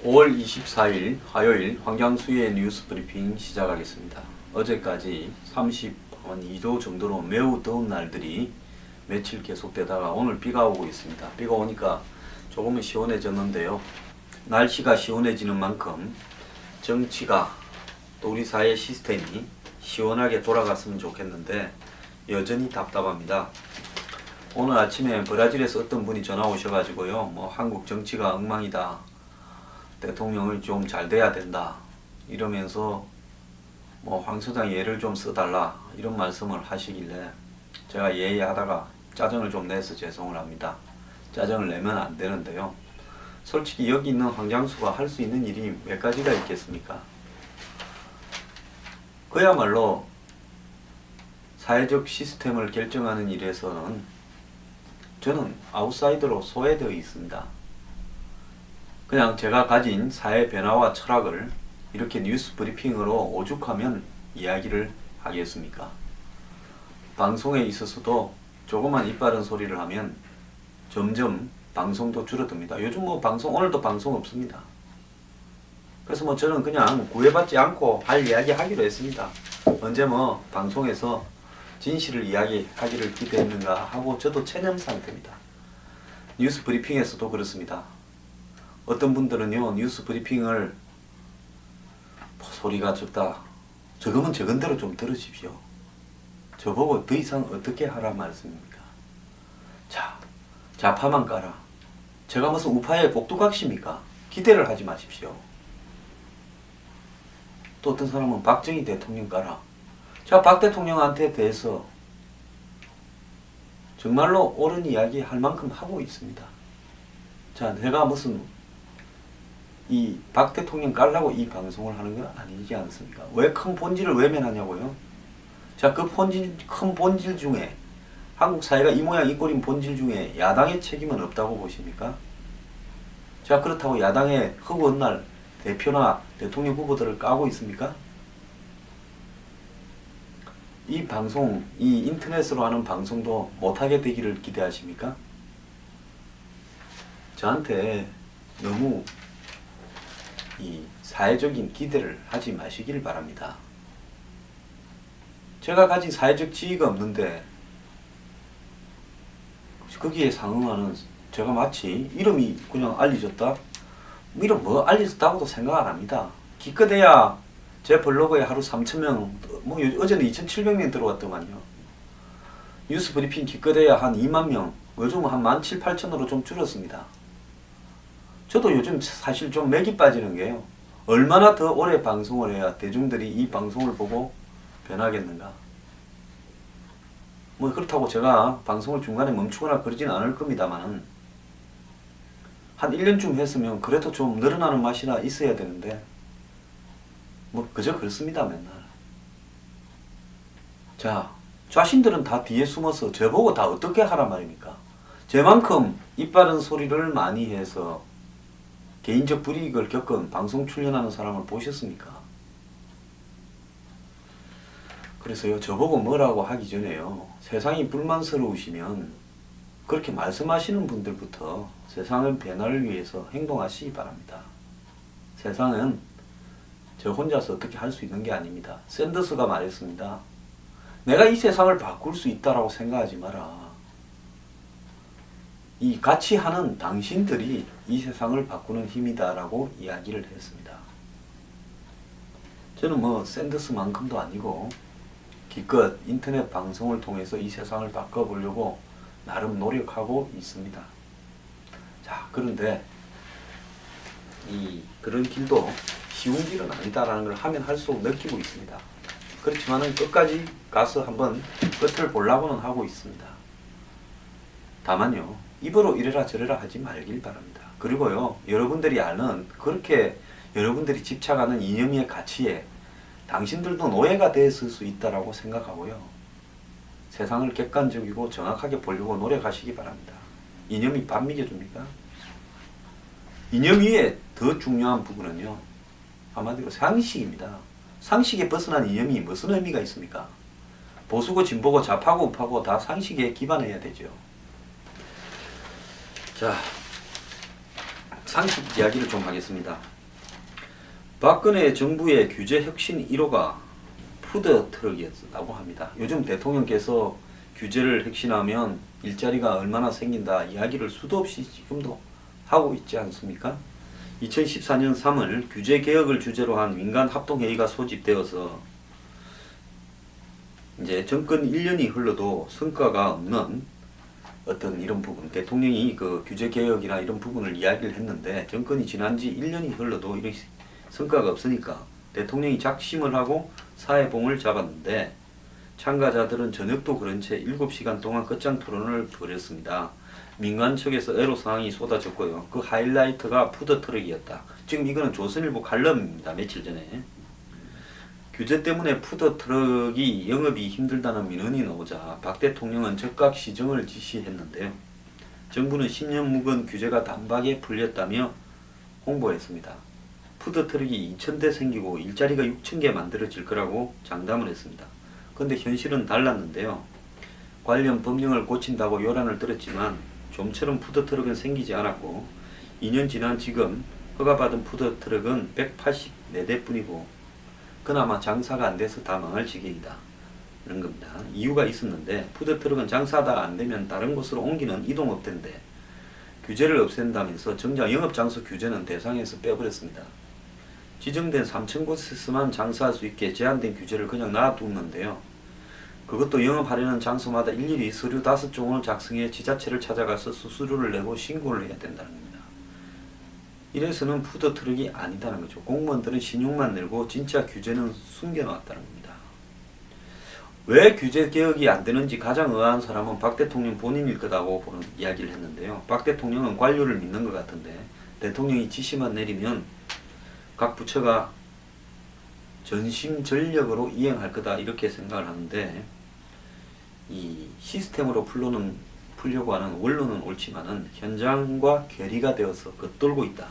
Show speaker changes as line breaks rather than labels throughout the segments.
5월 24일 화요일 황장수의 뉴스 브리핑 시작하겠습니다. 어제까지 32도 정도로 매우 더운 날들이 며칠 계속되다가 오늘 비가 오고 있습니다. 비가 오니까 조금은 시원해졌는데요. 날씨가 시원해지는 만큼 정치가 또 우리 사회 시스템이 시원하게 돌아갔으면 좋겠는데 여전히 답답합니다. 오늘 아침에 브라질에서 어떤 분이 전화 오셔가지고요, 한국 정치가 엉망이다, 대통령이 좀 잘 돼야 된다 이러면서 황 소장 예를 좀 써달라 이런 말씀을 하시길래 제가 예의하다가 짜증을 좀 내서 죄송을 합니다. 짜증을 내면 안 되는데요. 솔직히 여기 있는 황장수가 할 수 있는 일이 몇 가지가 있겠습니까? 그야말로 사회적 시스템을 결정하는 일에서는 저는 아웃사이더로 소외되어 있습니다. 그냥 제가 가진 사회 변화와 철학을 이렇게 뉴스 브리핑으로 오죽하면 이야기를 하겠습니까? 방송에 있어서도 조그만 이빠른 소리를 하면 점점 방송도 줄어듭니다. 요즘 방송, 오늘도 방송 없습니다. 그래서 저는 그냥 구애받지 않고 할 이야기 하기로 했습니다. 언제 방송에서 진실을 이야기하기를 기대했는가 하고 저도 체념 상태입니다. 뉴스 브리핑에서도 그렇습니다. 어떤 분들은요, 뉴스 브리핑을 소리가 적다, 적으면 적은 대로 좀 들으십시오. 저보고 더 이상 어떻게 하란 말씀입니까? 자, 좌파만 까라. 제가 무슨 우파의 복두각시입니까? 기대를 하지 마십시오. 또 어떤 사람은 박정희 대통령 까라. 제가 박 대통령한테 대해서 정말로 옳은 이야기 할 만큼 하고 있습니다. 자, 내가 무슨 이 박 대통령 깔라고 이 방송을 하는 건 아니지 않습니까? 왜 큰 본질을 외면하냐고요? 자, 그 큰 본질 중에, 한국 사회가 이 모양 이 꼴인 본질 중에 야당의 책임은 없다고 보십니까? 자, 그렇다고 야당의 허구한 날 대표나 대통령 후보들을 까고 있습니까? 이 방송, 이 인터넷으로 하는 방송도 못하게 되기를 기대하십니까? 저한테 너무 이 사회적인 기대를 하지 마시길 바랍니다. 제가 가진 사회적 지위가 없는데 거기에 상응하는, 제가 마치 이름이 그냥 알려졌다? 이름 알려졌다고도 생각 안 합니다. 기껏해야 제 블로그에 하루 3,000명, 어제는 2,700명 들어왔더만요. 뉴스 브리핑 기껏해야 한 2만 명, 요즘은 한 17,000~18,000으로 좀 줄었습니다. 저도 요즘 사실 좀 맥이 빠지는 게요, 얼마나 더 오래 방송을 해야 대중들이 이 방송을 보고 변하겠는가. 그렇다고 제가 방송을 중간에 멈추거나 그러진 않을 겁니다만, 한 1년쯤 했으면 그래도 좀 늘어나는 맛이나 있어야 되는데 그저 그렇습니다. 맨날. 자, 자신들은 다 뒤에 숨어서 저보고 다 어떻게 하란 말입니까? 저만큼 이빠른 소리를 많이 해서 개인적 불이익을 겪은 방송 출연하는 사람을 보셨습니까? 그래서요, 저보고 뭐라고 하기 전에요, 세상이 불만스러우시면 그렇게 말씀하시는 분들부터 세상의 변화를 위해서 행동하시기 바랍니다. 세상은 저 혼자서 어떻게 할 수 있는 게 아닙니다. 샌더스가 말했습니다. 내가 이 세상을 바꿀 수 있다라고 생각하지 마라. 이 같이 하는 당신들이 이 세상을 바꾸는 힘이다라고 이야기를 했습니다. 저는 샌더스만큼도 아니고 기껏 인터넷 방송을 통해서 이 세상을 바꿔보려고 나름 노력하고 있습니다. 자, 그런데 그런 길도 쉬운 길은 아니다라는 걸 하면 할수록 느끼고 있습니다. 그렇지만은 끝까지 가서 한번 끝을 보려고는 하고 있습니다. 다만요, 입으로 이래라 저래라 하지 말길 바랍니다. 그리고요, 여러분들이 아는, 그렇게 여러분들이 집착하는 이념의 가치에 당신들도 노예가 됐을 수 있다라고 생각하고요, 세상을 객관적이고 정확하게 보려고 노력하시기 바랍니다. 이념이 밥 먹여줍니까? 이념 위에 더 중요한 부분은요, 한마디로 상식입니다. 상식에 벗어난 이념이 무슨 의미가 있습니까? 보수고 진보고 좌파고 우파고 다 상식에 기반해야 되죠. 자, 상식 이야기를 좀 하겠습니다. 박근혜 정부의 규제 혁신 1호가 푸드트럭이었다고 합니다. 요즘 대통령께서 규제를 혁신하면 일자리가 얼마나 생긴다 이야기를 수도 없이 지금도 하고 있지 않습니까? 2014년 3월 규제개혁을 주제로 한 민간합동회의가 소집되어서 이제 정권 1년이 흘러도 성과가 없는 어떤 이런 부분, 대통령이 그 규제개혁이나 이런 부분을 이야기를 했는데 정권이 지난 지 1년이 흘러도 이런 성과가 없으니까 대통령이 작심을 하고 사회봉을 잡았는데 참가자들은 저녁도 그런 채 7시간 동안 끝장 토론을 벌였습니다. 민간 측에서 애로사항이 쏟아졌고요. 그 하이라이트가 푸드트럭이었다. 지금 이거는 조선일보 칼럼입니다. 며칠 전에. 규제 때문에 푸드트럭이 영업이 힘들다는 민원이 나오자 박 대통령은 즉각 시정을 지시했는데요. 정부는 10년 묵은 규제가 단박에 풀렸다며 홍보했습니다. 푸드트럭이 2,000대 생기고 일자리가 6,000개 만들어질 거라고 장담을 했습니다. 그런데 현실은 달랐는데요. 관련 법령을 고친다고 요란을 들었지만 좀처럼 푸드트럭은 생기지 않았고 2년 지난 지금 허가받은 푸드트럭은 184대 뿐이고 그나마 장사가 안 돼서 다 망할 지경이다. 이런 겁니다. 이유가 있었는데 푸드트럭은 장사가 안 되면 다른 곳으로 옮기는 이동업체인데 규제를 없앤다면서 정작 영업장소 규제는 대상에서 빼버렸습니다. 지정된 3,000곳에서만 장사할 수 있게 제한된 규제를 그냥 놔두는데요. 그것도 영업하려는 장소마다 일일이 서류 5종을 작성해 지자체를 찾아가서 수수료를 내고 신고를 해야 된다는 겁니다. 이래서는 푸드트럭이 아니다는 거죠. 공무원들은 신용만 내고 진짜 규제는 숨겨놨다는 겁니다. 왜 규제 개혁이 안 되는지 가장 의아한 사람은 박 대통령 본인일 거다고 보는 이야기를 했는데요. 박 대통령은 관료를 믿는 것 같은데 대통령이 지시만 내리면 각 부처가 전심전력으로 이행할 거다 이렇게 생각을 하는데 이 시스템으로 풀려고 하는 원론은 옳지만은 현장과 괴리가 되어서 겉돌고 있다.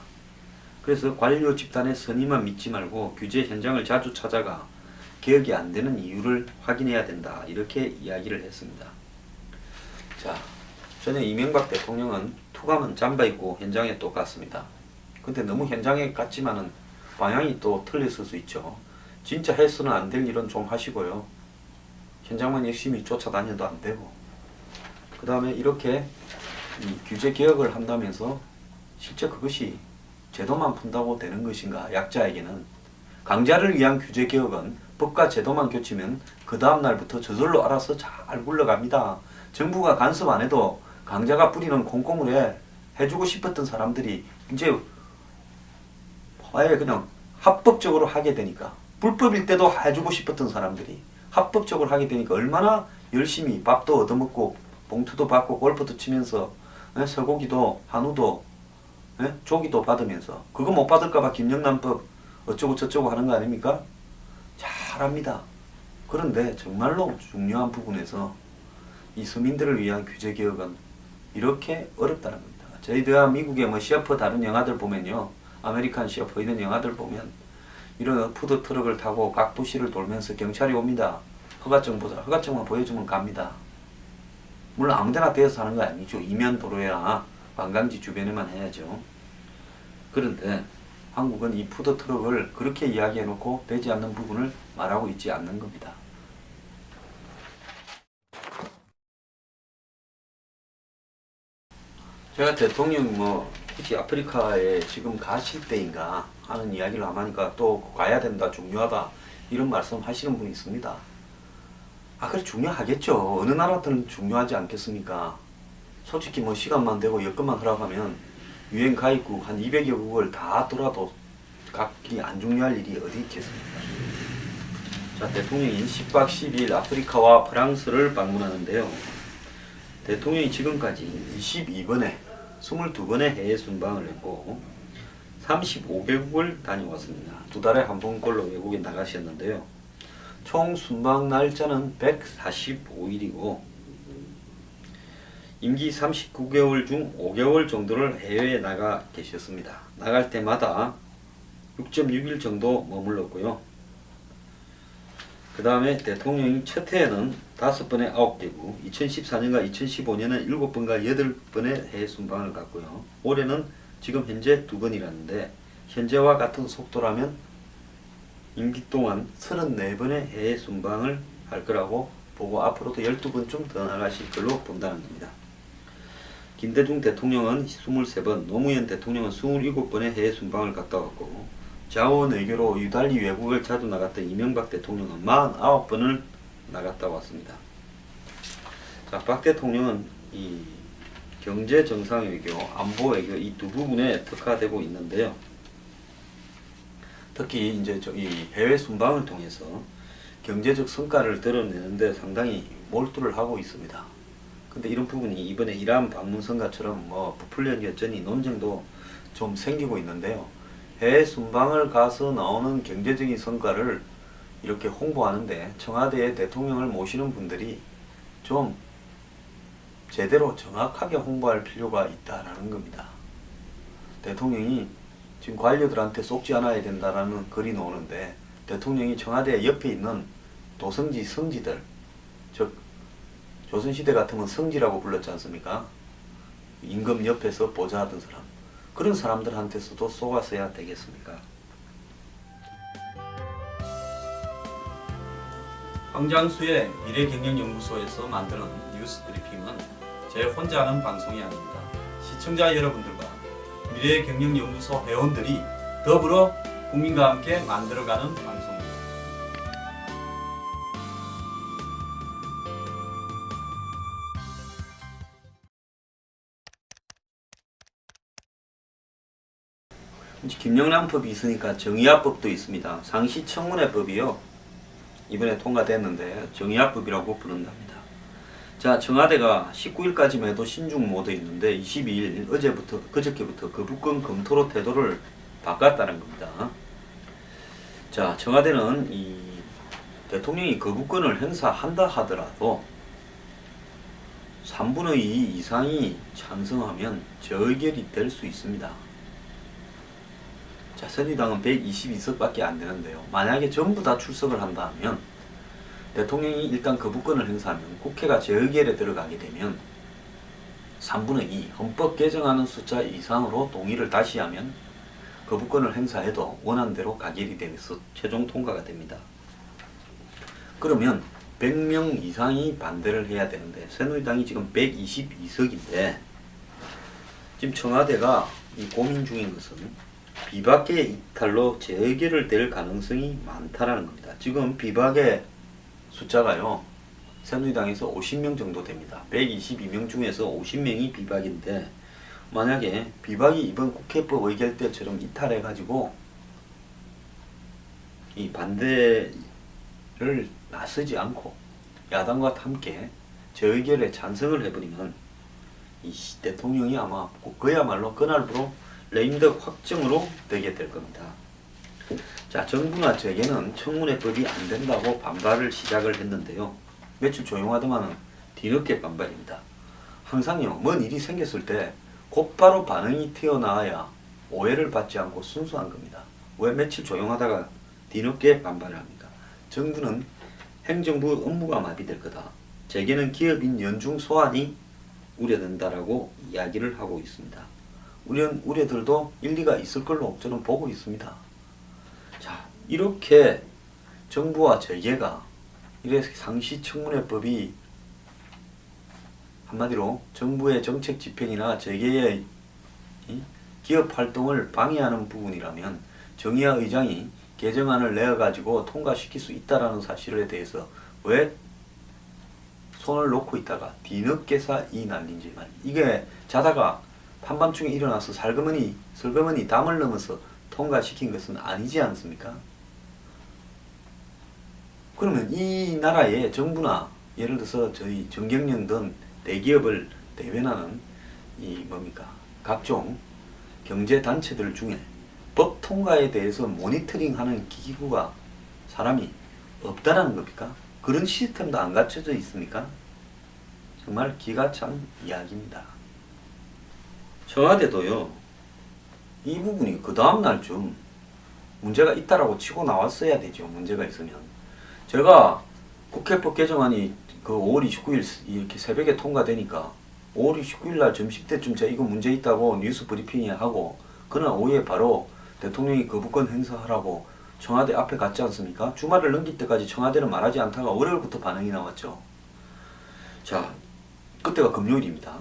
그래서 관료 집단의 선의만 믿지 말고 규제 현장을 자주 찾아가 개혁이 안 되는 이유를 확인해야 된다. 이렇게 이야기를 했습니다. 자, 전에 이명박 대통령은 투감은 잠바 입고 현장에 또 갔습니다. 근데 너무 현장에 갔지만은 방향이 또 틀렸을 수 있죠. 진짜 해서는 안 될 일은 좀 하시고요. 현장만 열심히 쫓아다녀도 안 되고 그 다음에 이렇게 이 규제 개혁을 한다면서 실제 그것이 제도만 푼다고 되는 것인가. 약자에게는 강자를 위한 규제 개혁은 법과 제도만 교치면 그 다음 날부터 저절로 알아서 잘 굴러갑니다. 정부가 간섭 안 해도 강자가 뿌리는 콩고물에 해주고 싶었던 사람들이 이제 아예 그냥 합법적으로 하게 되니까, 불법일 때도 해주고 싶었던 사람들이 합법적으로 하게 되니까 얼마나 열심히 밥도 얻어먹고 봉투도 받고 골프도 치면서 쇠고기도 한우도 조기도 받으면서 그거 못 받을까봐 김영란법 어쩌고 저쩌고 하는 거 아닙니까? 잘합니다. 그런데 정말로 중요한 부분에서 이 서민들을 위한 규제개혁은 이렇게 어렵다는 겁니다. 저희들 미국의 뭐 셰프 다른 영화들 보면요, 아메리칸 셰프 이런 영화들 보면 이런 푸드트럭을 타고 각 도시를 돌면서 경찰이 옵니다. 허가증 보자. 허가증만 보여주면 갑니다. 물론 아무데나 떼어서 하는 거 아니죠. 이면 도로나 관광지 주변에만 해야죠. 그런데 한국은 이 푸드트럭을 그렇게 이야기해놓고 되지 않는 부분을 말하고 있지 않는 겁니다. 제가 대통령 혹시 아프리카에 지금 가실 때인가 하는 이야기를 하니까 또 가야 된다, 중요하다 이런 말씀 하시는 분이 있습니다. 그래 중요하겠죠. 어느 나라든 중요하지 않겠습니까? 솔직히 시간만 되고 여건만 허락하면 유엔 가입국 한 200여 국을 다 돌아도 각기 안 중요할 일이 어디 있겠습니까? 자, 대통령이 10박 12일 아프리카와 프랑스를 방문하는데요. 대통령이 지금까지 22번의 해외 순방을 했고 35개국을 다녀왔습니다. 2달에 한 번꼴로 외국에 나가셨는데요. 총 순방 날짜는 145일이고 임기 39개월 중 5개월 정도를 해외에 나가 계셨습니다. 나갈 때마다 6.6일 정도 머물렀고요. 그 다음에 대통령이 첫 해에는 5번의 9개국, 2014년과 2015년은 7번과 8번의 해외 순방을 갔고요. 올해는 지금 현재 2번이라는데 현재와 같은 속도라면 임기 동안 34번의 해외 순방을 할 거라고 보고 앞으로도 12번쯤 더 나가실 걸로 본다는 겁니다. 김대중 대통령은 23번, 노무현 대통령은 27번의 해외 순방을 갔다 왔고 자원 외교로 유달리 외국을 자주 나갔던 이명박 대통령은 49번을 나갔다 왔습니다. 자, 박 대통령은 이 경제 정상 외교, 안보 외교 이 두 부분에 특화되고 있는데요. 특히 이제 이 해외 순방을 통해서 경제적 성과를 드러내는데 상당히 몰두를 하고 있습니다. 근데 이런 부분이 이번에 이란 방문 성과처럼 뭐 부풀려 여전히 논쟁도 좀 생기고 있는데요. 해외 순방을 가서 나오는 경제적인 성과를 이렇게 홍보하는데 청와대에 대통령을 모시는 분들이 좀 제대로 정확하게 홍보할 필요가 있다라는 겁니다. 대통령이 지금 관료들한테 속지 않아야 된다라는 글이 나오는데 대통령이 청와대 옆에 있는 도성지 성지들, 즉 조선시대 같으면 성지라고 불렀지 않습니까? 임금 옆에서 보좌하던 사람, 그런 사람들한테서도 쏘았어야 되겠습니까? 황장수의 미래경영연구소에서 만드는 뉴스 브리핑은 제 혼자 하는 방송이 아닙니다. 시청자 여러분들과 미래경영연구소 회원들이 더불어 국민과 함께 만들어가는 방송입니다. 김영란법이 있으니까 정의화법도 있습니다. 상시청문회법이요. 이번에 통과됐는데 정의화법이라고 부른답니다. 자, 청와대가 19일까지만 해도 신중 모드에 있는데 22일 어제부터 그저께부터 거부권 검토로 태도를 바꿨다는 겁니다. 자, 청와대는 이 대통령이 거부권을 행사한다 하더라도 3분의 2 이상이 찬성하면 저의결이 될 수 있습니다. 자, 새누리당은 122석밖에 안 되는데요. 만약에 전부 다 출석을 한다 하면 대통령이 일단 거부권을 행사하면 국회가 재의결에 들어가게 되면 3분의 2 헌법 개정하는 숫자 이상으로 동의를 다시 하면 거부권을 행사해도 원안대로 가결이 되면서 최종 통과가 됩니다. 그러면 100명 이상이 반대를 해야 되는데 새누리당이 지금 122석인데 지금 청와대가 이 고민 중인 것은 비박계 이탈로 재의결을 될 가능성이 많다라는 겁니다. 지금 비박의 숫자가요, 새누리당에서 50명 정도 됩니다. 122명 중에서 50명이 비박인데 만약에 비박이 이번 국회법 의결 때처럼 이탈해가지고 이 반대를 나서지 않고 야당과 함께 재의결에 찬성을 해버리면 이 대통령이 아마 그야말로 그날부로 레임덕 확정으로 되게 될 겁니다. 자, 정부나 재계는 청문회법이 안 된다고 반발을 시작을 했는데요. 며칠 조용하더만은 뒤늦게 반발입니다. 항상요, 뭔 일이 생겼을 때 곧바로 반응이 튀어나와야 오해를 받지 않고 순수한 겁니다. 왜 며칠 조용하다가 뒤늦게 반발을 합니까? 정부는 행정부 업무가 마비될 거다. 재계는 기업인 연중 소환이 우려된다라고 이야기를 하고 있습니다. 우려들도 일리가 있을 걸로 저는 보고 있습니다. 자, 이렇게 정부와 재계가 이래 상시청문회법이 한마디로 정부의 정책 집행이나 재계의 기업 활동을 방해하는 부분이라면 정의화 의장이 개정안을 내어가지고 통과시킬 수 있다라는 사실에 대해서 왜 손을 놓고 있다가 뒤늦게서 이 난리인지 말이야. 이게 자다가 한밤중에 일어나서 설거머니 담을 넘어서 통과시킨 것은 아니지 않습니까? 그러면 이 나라의 정부나 예를 들어서 저희 정경련 등 대기업을 대변하는 이 뭡니까? 각종 경제단체들 중에 법 통과에 대해서 모니터링하는 기구가 사람이 없다라는 겁니까? 그런 시스템도 안 갖춰져 있습니까? 정말 기가 찬 이야기입니다. 청와대도요, 이 부분이 그 다음날 좀 문제가 있다라고 치고 나왔어야 되죠. 문제가 있으면. 제가 국회법 개정안이 그 5월 29일 이렇게 새벽에 통과되니까 5월 19일 날 점심때쯤 제가 이거 문제 있다고 뉴스 브리핑에 하고 그날 오후에 바로 대통령이 거부권 행사하라고 청와대 앞에 갔지 않습니까? 주말을 넘길 때까지 청와대는 말하지 않다가 월요일부터 반응이 나왔죠. 자, 그때가 금요일입니다.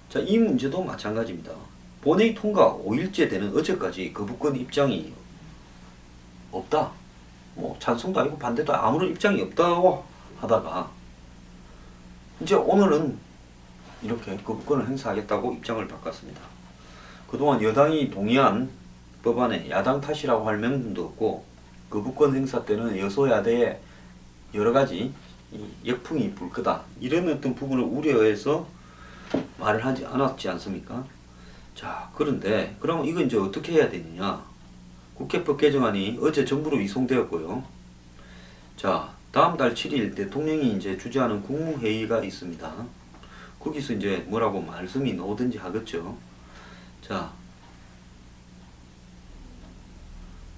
자, 이 문제도 마찬가지입니다. 본회의 통과 5일째 되는 어제까지 거부권 입장이 없다. 뭐 찬성도 아니고 반대도 아무런 입장이 없다고 하다가 이제 오늘은 이렇게 거부권을 행사하겠다고 입장을 바꿨습니다. 그동안 여당이 동의한 법안에 야당 탓이라고 할 명분도 없고 거부권 행사 때는 여소야대에 여러가지 역풍이 불 거다 이런 어떤 부분을 우려해서 말을 하지 않았지 않습니까? 자, 그런데 그럼 이건 이제 어떻게 해야 되느냐? 국회법 개정안이 어제 정부로 이송되었고요. 자, 다음 달 7일 대통령이 이제 주재하는 국무회의가 있습니다. 거기서 이제 뭐라고 말씀이 나오든지 하겠죠. 자,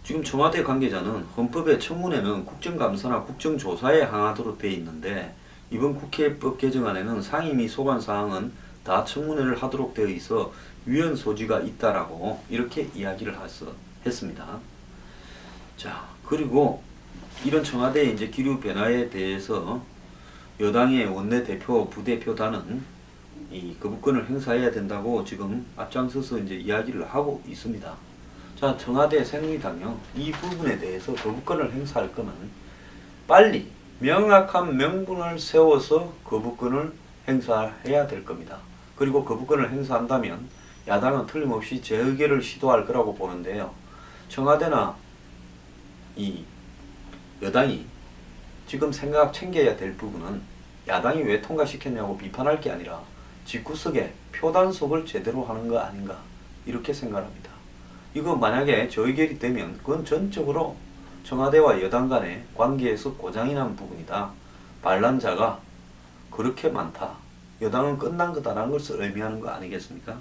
지금 청와대 관계자는 헌법의 청문회는 국정감사나 국정조사에 항하도록 되어 있는데 이번 국회법 개정안에는 상임위 소관사항은 다 청문회를 하도록 되어 있어 위헌 소지가 있다라고 이렇게 이야기를 했습니다. 자, 그리고 이런 청와대의 이제 기류 변화에 대해서 여당의 원내대표, 부대표단은 이 거부권을 행사해야 된다고 지금 앞장서서 이제 이야기를 하고 있습니다. 자, 청와대 새누리당요, 이 부분에 대해서 거부권을 행사할 거면 빨리 명확한 명분을 세워서 거부권을 행사해야 될 겁니다. 그리고 거부권을 행사한다면 야당은 틀림없이 재의결을 시도할 거라고 보는데요. 청와대나 이 여당이 지금 생각 챙겨야 될 부분은 야당이 왜 통과시켰냐고 비판할 게 아니라 집구석에 표단속을 제대로 하는 거 아닌가 이렇게 생각합니다. 이거 만약에 재의결이 되면 그건 전적으로 청와대와 여당 간의 관계에서 고장이 난 부분이다. 반란자가 그렇게 많다. 여당은 끝난 거다라는 것을 의미하는 거 아니겠습니까?